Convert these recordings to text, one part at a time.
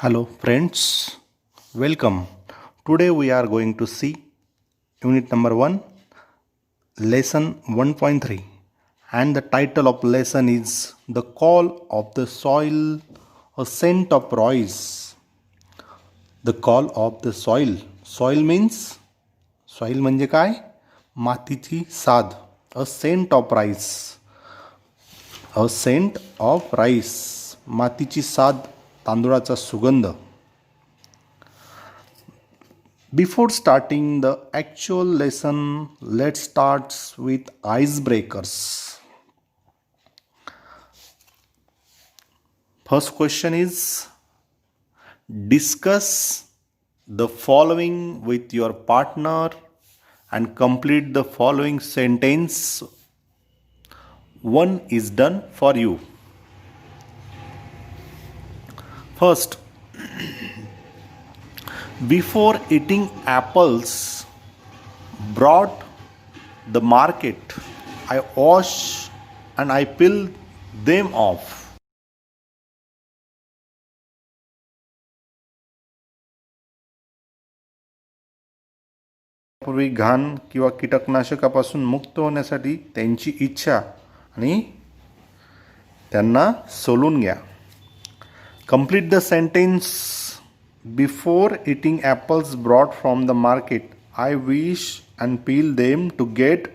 Hello friends, welcome. Today we are going to see unit number 1, lesson 1.3, and the title of lesson is The Call of the Soil, a Scent of Rice. The call of the soil. Soil means म्हणजे काय? मातीची साद. A scent of rice. A scent of rice. मातीची साद, तांदूळाचा सुगंध. Before starting the actual lesson, let's start with icebreakers. First question is, discuss the following with your partner and complete the following sentence. One is done for you. First, before eating apples brought the market, I wash and I peel them off. पूर्वी घाण किंवा कीटकनाशकापासून मुक्त होण्यासाठी त्यांची इच्छा आणि त्यांना सोलून घ्या. Complete the sentence. Before eating apples brought from the market, I wish and peel them to get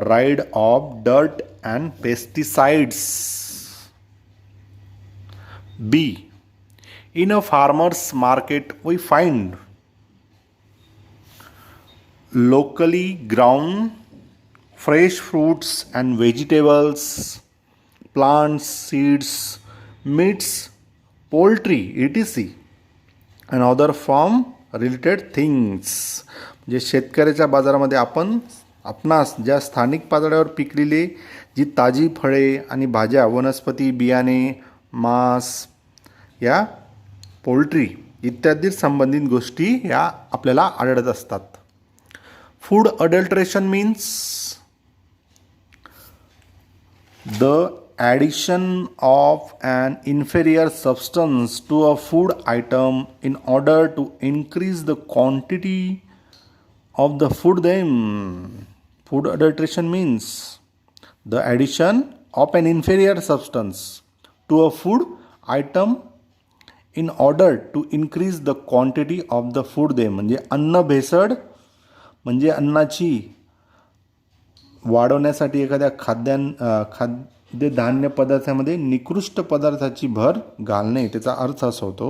rid of dirt and pesticides. B. In a farmer's market, we find locally grown fresh fruits and vegetables, plants, seeds, meats, poultry, etc. and other farm related things. म्हणजे शेतकऱ्याच्या बाजारामध्ये आपणास ज्या स्थानिक पातळीवर पिकलेली जी ताजी फळे आणि भाज्या, वनस्पती, बियाणे, मांस, या पोल्ट्री इत्यादी संबंधित गोष्टी या आपल्याला आढळत असतात. Food adulteration means the addition of an inferior substance to a food item in order to increase the quantity of the food then. Food adulteration means the addition of an inferior substance to a food item in order to increase the quantity of the food then. म्हणजे अन्न भेसळ म्हणजे अन्नाची वाढवण्यासाठी एखाद्या खाद्य धान्य पदार्थामध्ये निकृष्ट पदार्थाची भर घालणे, त्याचा अर्थ असा होतो.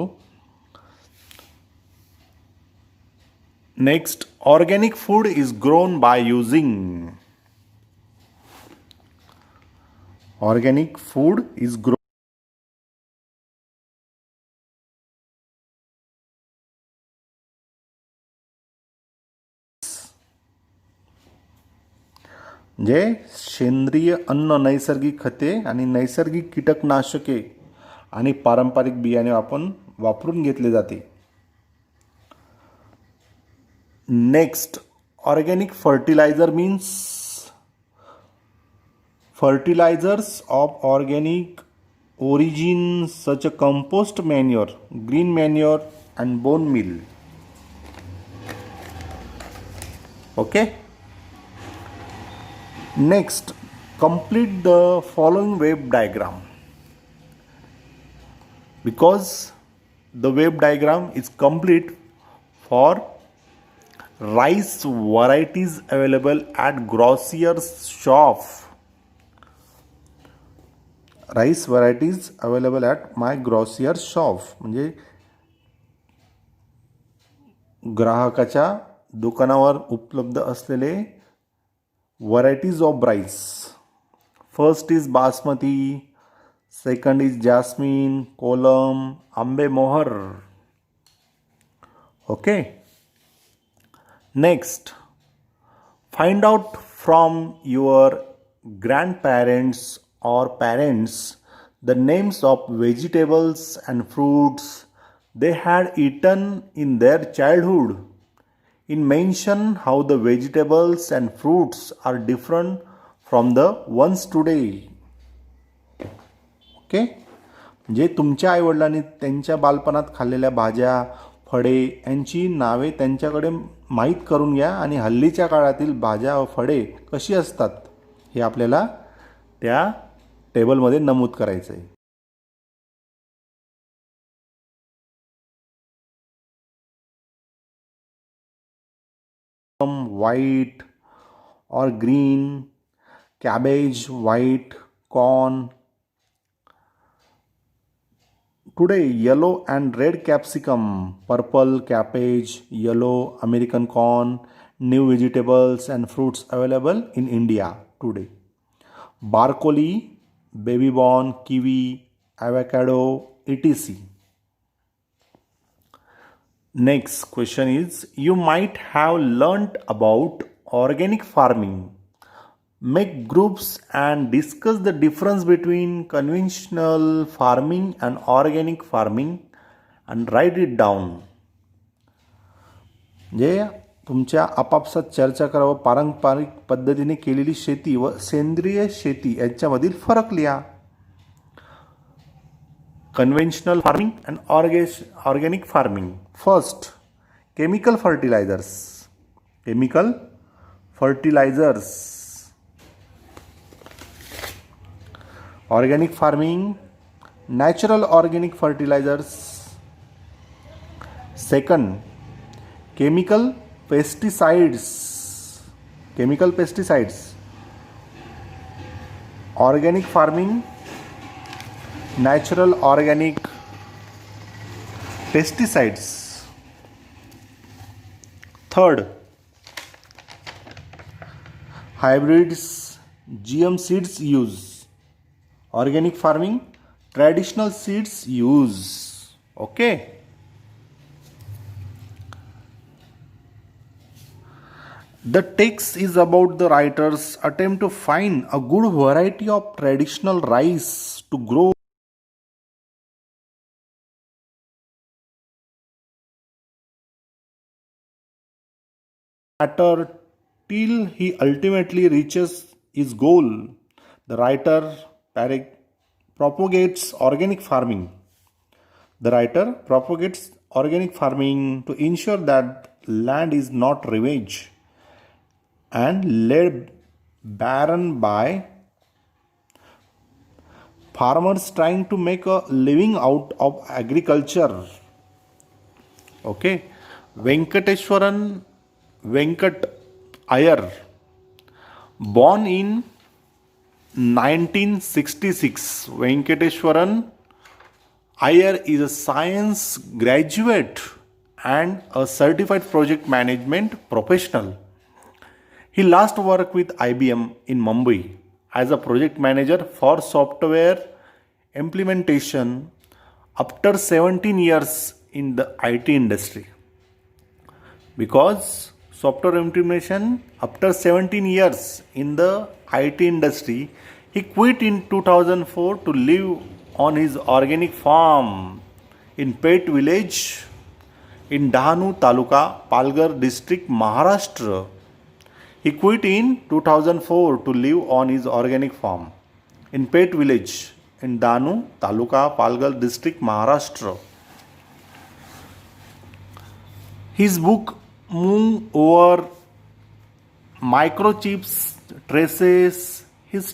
Next, organic food is grown by using. Organic food is grow म्हणजे सेंद्रिय अन्न, नैसर्गिक खते आणि नैसर्गिक कीटकनाशके आणि पारंपरिक बियाणे आपण वापरून घेतले जाते. Next, organic fertiliser means fertilisers of organic origin such a compost manure, green manure and bone meal. Okay. Next, complete the following web diagram. Because the web diagram is complete for rice varieties available at grocers shop. Rice varieties available at my grocer shop. म्हणजे ग्राहकाच्या दुकानावर उपलब्ध असलेले varieties of rice. First is basmati, second is jasmine, kolam, ambe mohar. Okay. Next, find out from your grandparents or parents the names of vegetables and fruits they had eaten in their childhood. In mention how the vegetables and fruits are different from the ones today. Okay. जे तुमच्या आईवडिलांनी त्यांच्या बालपणात खाल्लेल्या भाज्या, फळे यांची नावे त्यांच्याकडे माहीत करून घ्या आणि हल्लीच्या काळातील भाज्या व फळे कशी असतात हे आपल्याला त्या टेबलमध्ये नमूद करायचं आहे. White or green, cabbage, white, corn. Today, yellow and red capsicum, purple cabbage, yellow American corn, new vegetables and fruits available in India today. Broccoli, baby corn, kiwi, avocado, etc. Next question is, you might have learnt about organic farming. Make groups and discuss the difference between conventional farming and organic farming and write it down. जे तुमच्या आपापसात चर्चा करा व पारंपरिक पद्धतीने केलेली शेती व सेंद्रिय शेती यांच्यामधील फरक लिहा. Conventional farming and organic farming. First, chemical fertilizers. Chemical fertilizers. Organic farming, natural organic fertilizers. Second, chemical pesticides. Chemical pesticides. Organic farming, natural organic pesticides. Third, hybrids, GM seeds use. Organic farming, traditional seeds use. Okay. The text is about the writer's attempt to find a good variety of traditional rice to grow matter till he ultimately reaches his goal. The writer propagates organic farming. The writer propagates organic farming to ensure that land is not ravaged and laid barren by farmers trying to make a living out of agriculture. Okay. Venkateshwaran Venkat Iyer, born in 1966. Venkateshwaran Iyer is a science graduate and a certified project management professional. He last worked with IBM in Mumbai as a project manager for software implementation after 17 years in the IT industry. Because software implementation after 17 years in the IT industry, he quit in 2004 to live on his organic farm in Pet village in Dahanu Taluka, Palghar district, Maharashtra. He quit in 2004 to live on his organic farm in Pet village in Dahanu Taluka, Palghar district, Maharashtra. His book Moong Over Microchips traces his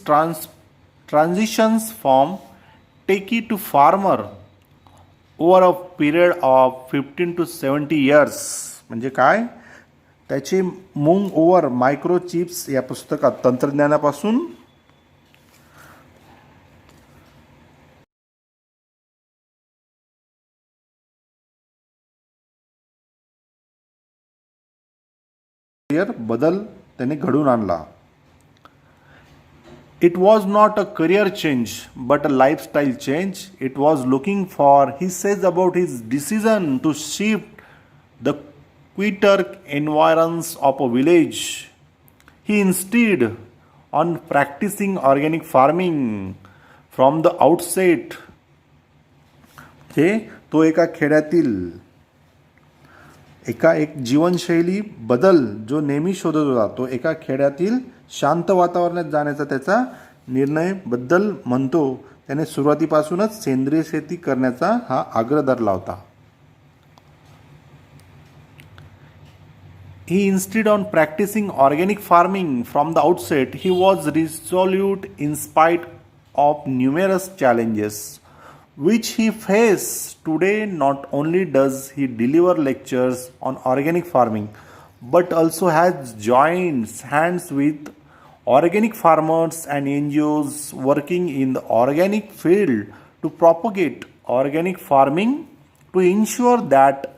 transitions from techie to farmer over a period of 15 to 70 years. म्हणजे काय, त्याचे मूंग over मायक्रोचिप्स या पुस्तकात तंत्रज्ञानापासून बदल त्याने घडून आणला. It was not a career change but a lifestyle change. It was looking for, he says about his decision to shift the quitter environs of a village. He insisted on practicing organic farming from the outset. हे तो एका खेड्यातील एक जीवनशैली बदल जो नेहमी शोधत होता, तो एका खेड्यातील शांत वातावरणात जाण्याचा त्याचा निर्णय बद्दल म्हणतो. त्याने सुरुवातीपासूनच सेंद्रिय शेती करण्याचा हा आग्रह धरला होता. He insisted on practicing organic farming from the outset. He was resolute in spite of numerous challenges which he faced. Today, not only does he deliver lectures on organic farming, but also has joined hands with organic farmers and NGOs working in the organic field to propagate organic farming, to ensure that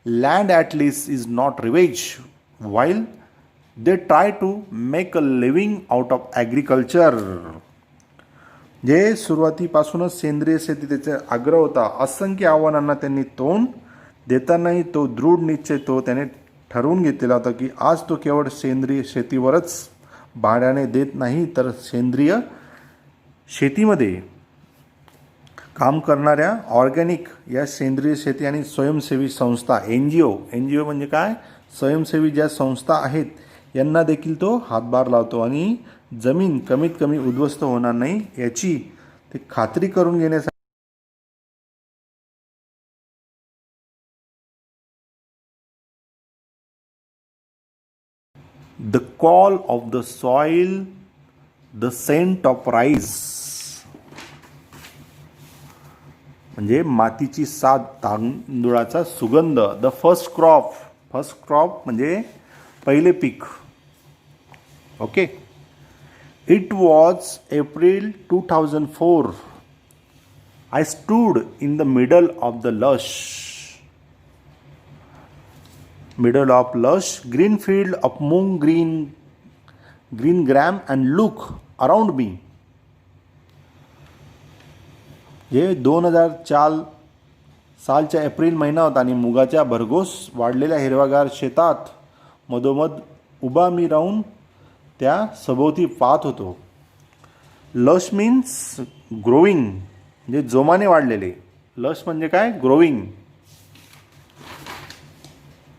land at least is not ravaged while they try to make a living out of agriculture. जे सुरुवातीपासूनच सेंद्रिय शेती त्याचा आग्रह होता. असंख्य आव्हानांना त्यांनी तोंड देतानाही तो दृढ निश्चय त्याने ठरवून घेतलेला होता की आज तो केवळ सेंद्रिय शेतीवरच भाड्याने देत नाही, तर सेंद्रिय शेतीमध्ये काम करणाऱ्या ऑर्गॅनिक या सेंद्रिय शेती आणि स्वयंसेवी संस्था NGO म्हणजे काय, स्वयंसेवी ज्या संस्था आहेत यांना देखील तो हातभार लावतो आणि जमीन कमीत कमी उद्ध्वस्त होणार नाही याची ते खात्री करून घेण्यासाठी the call of the soil, the scent of rice, म्हणजे मातीची साथ, तांदुळाचा सुगंध. द फर्स्ट क्रॉप म्हणजे पहिले peak. Okay. It was April 2004. I stood in the middle of the lush green field of moong, green gram, and look around me. हे 2004 सालच्या April महिना होता आणि मुगाच्या भरघोस वाढलेल्या हिरवागार शेतात मधोमध उभा मी राहून त्या सभोवती पाहत होतो. लश मीन्स ग्रोविंग, म्हणजे जोमाने वाढलेले. लश म्हणजे काय, ग्रोविंग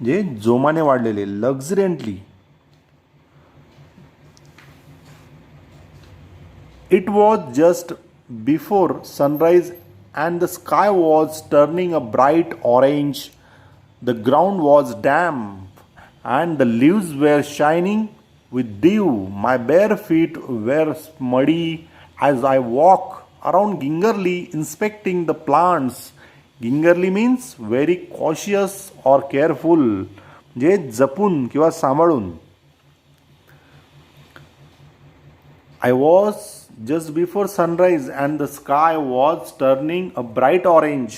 जे जोमाने वाढलेले. Luxuriantly. It was just before sunrise and the sky was turning a bright orange. The ground was damp and the leaves were shining with dew. My bare feet were muddy as I walked around gingerly inspecting the plants. Gingerly means very cautious or careful, जे जपून किंवा सांभाळून. I was just before sunrise and the sky was turning a bright orange.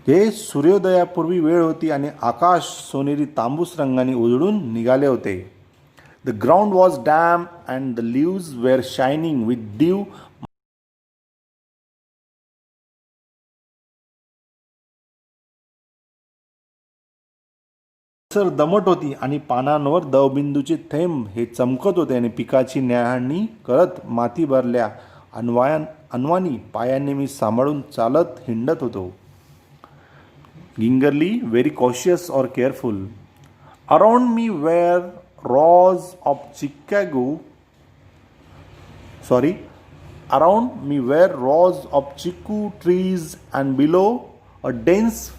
हे सूर्योदयापूर्वी वेळ होती आणि आकाश सोनेरी तांबूस रंगाने उजळून निघाले होते. The ground was damp and the leaves were shining with dew. Sir दमट होती आणि पानांवर दवबिंदूचे थेंब हे चमकत होते आणि पिकाची न्याहाळणी करत माती भरल्या अनवाणी पायांनी मी सांभाळून चालत हिंडत होतो. Gingerly very cautious or careful. Around me were rows of chikoo trees and below a dense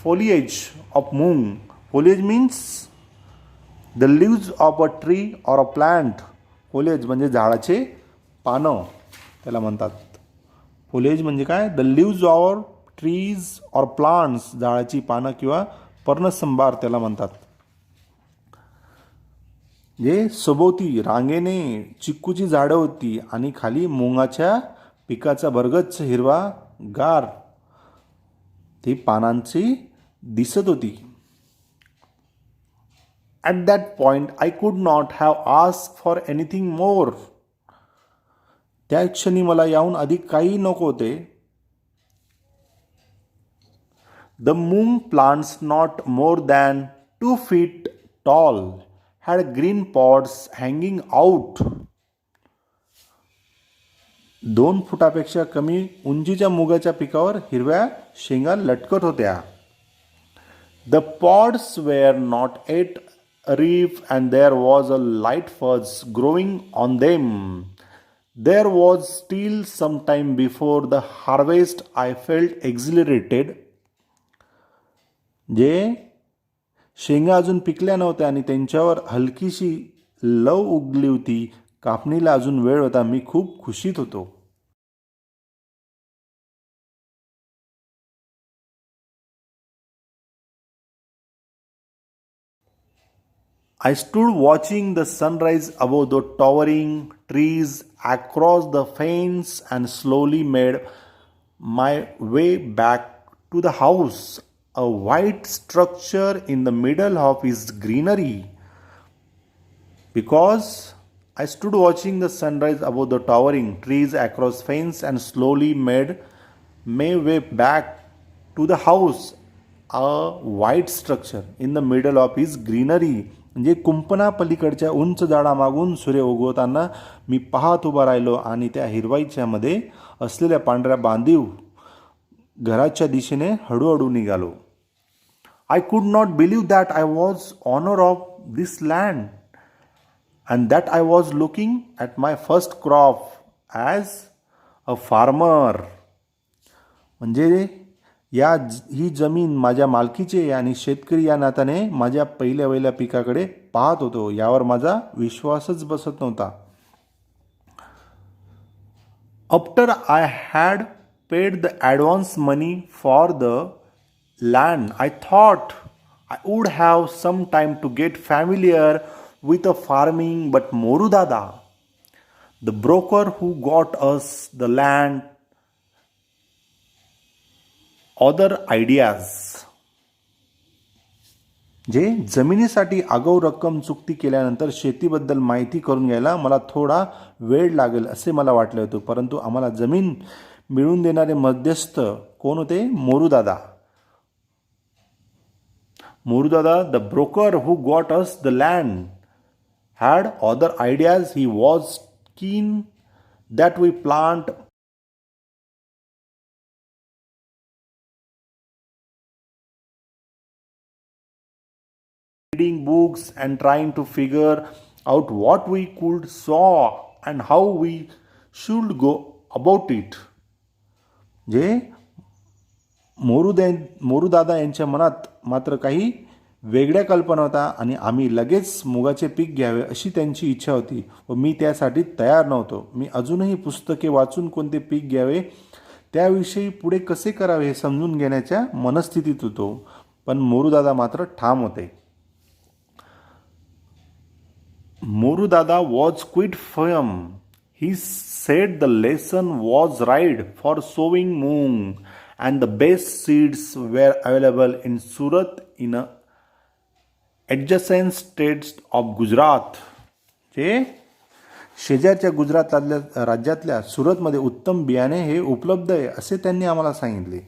foliage of moong. Foliage means the leaves of a tree or a plant. Foliage म्हणजे झाडाचे पानं त्याला म्हणतात. Foliage म्हणजे काय, the leaves of trees or plants, झाडाची पानं किंवा पर्णसंभार त्याला म्हणतात. जे सभोवती रांगेने चिक्कूची झाडं होती आणि खाली मुंगाच्या पिकाचा भरगच्च हिरवा गार ती पानांची दिसत होती. At that point, I could not have asked for anything more. त्या क्षणी मला याहून अधिक काही नको होते. The moong plants, not more than 2 feet tall, had green pods hanging out. 2 फुटापेक्षा कमी उंचीच्या मुगाच्या पिकावर हिरव्या शेंगा लटकत होत्या. The pods were not yet reef and there was a light fuzz growing on them. There was still some time before the harvest. I felt exhilarated. जे शेंगा अजून पिकल्या नव्हत्या आणि त्यांच्यावर हलकीशी लव उगली होती, कापणीला अजून वेळ होता, मी खूप खुशीत होतो. I stood watching the sunrise above the towering trees across the fence and slowly made my way back to the house. A white structure in the middle of its greenery. Because I stood watching the sunrise above the towering trees across fence and slowly made my way back to the house. A white structure in the middle of its greenery. म्हणजे कुंपणा पलीकडच्या उंच झाडामागून सूर्य उगवताना मी पाहत उभा राहिलो आणि त्या हिरवाईच्या मध्ये असलेल्या पांढऱ्या बांधीव घराच्या दिशेने हळूहळू निघालो. I could not believe that I was owner of this land and that I was looking at my first crop as a farmer. म्हणजे ही जमीन माझ्या मालकीची आहे आणि शेतकरी या नात्याने माझ्या पहिल्या पिकाकडे पाहत होतो. यावर माझा विश्वासच बसत नव्हता. After I had paid the advance money for the land, I thought I would have some time to get familiar with the farming, but Moru Dada, the broker who got us the land, other ideas. जे जमिनीसाठी आगाऊ रक्कम चुकती केल्यानंतर शेतीबद्दल माहिती करून घ्यायला मला थोडा वेळ लागेल असे मला वाटले होते, परंतु आम्हाला जमीन मिळवून देणारे मध्यस्थ कोण होते? मोरूदादा. Morudada, the broker who got us the land, had other ideas. He was keen that we plant reading books and trying to figure out what we could sow and how we should go about it. जे मोरूदादा यांच्या मनात मात्र काही वेगळ्या कल्पना होता आणि आम्ही लगेच मुगाचे पीक घ्यावे अशी त्यांची इच्छा होती व मी त्यासाठी तयार नव्हतो. मी अजूनही पुस्तके वाचून कोणते पीक घ्यावे त्याविषयी पुढे कसे करावे हे समजून घेण्याच्या मनस्थितीत होतो, पण मोरूदादा मात्र ठाम होते. Morudada was quite firm. He said the lesson was right for sowing moong and the best seeds were available in Surat in a adjacent states of Gujarat. जे शेजारच्या गुजरात राज्यातल्या सुरतमध्ये उत्तम बियाणे हे उपलब्ध आहे असे त्यांनी आम्हाला सांगितले.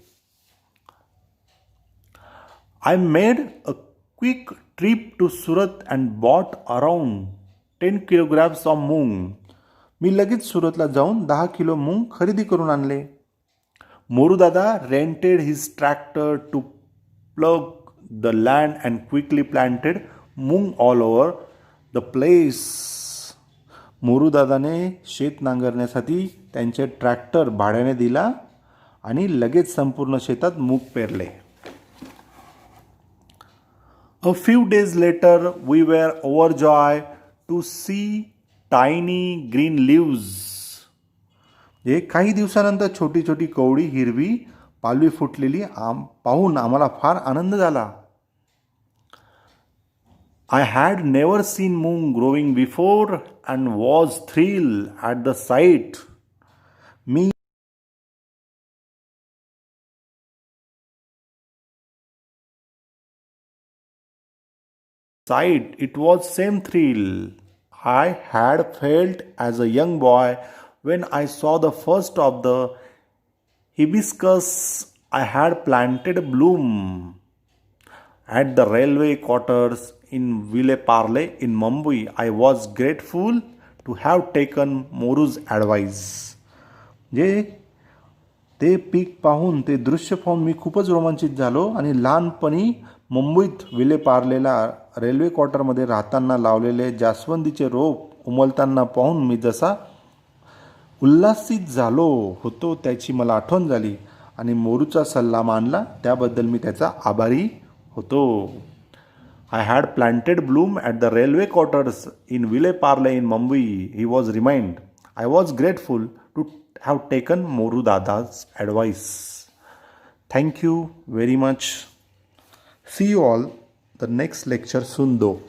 I made a quick trip to Surat and bought around 10 kilograms of मूंग. मी लगेच सुरतला जाऊन 10 किलो मूंग खरेदी करून आणले. मोरूदादा rented his tractor to plough the land and quickly planted moong all over the place. मोरूदादाने शेत नांगरण्यासाठी त्यांचे ट्रॅक्टर भाड्याने दिला आणि लगेच संपूर्ण शेतात मूग पेरले. A few days later, we were overjoyed to see tiny green leaves. काही दिवसानंतर छोटी छोटी कवळी हिरवी पालवी फुटलेली पाहून आम्हाला फार आनंद झाला. I had never seen moong growing before and was thrilled at the sight. Me it was same thrill I had felt as a young boy when I saw the first of the hibiscus I had planted bloom at the railway quarters in Villeparle in Mumbai. I was grateful to have taken Moru's advice. जे ते peak पाहून ते दृश्य पाहून मी खूपच रोमांचित झालो आणि लहानपणी मुंबईत विलेपार्लेला रेल्वे क्वार्टरमध्ये राहताना लावलेले जास्वंदीचे रोप उमलताना पाहून मी जसा उल्हासित झालो होतो त्याची मला आठवण झाली आणि मोरूचा सल्ला मानला त्याबद्दल मी त्याचा आभारी होतो. I had planted Bloom at the railway quarters in Ville Parle in Mumbai. He was reminded. I was grateful to have taken Moru Dada's advice. Thank you very much. See you all the next lecture soon though.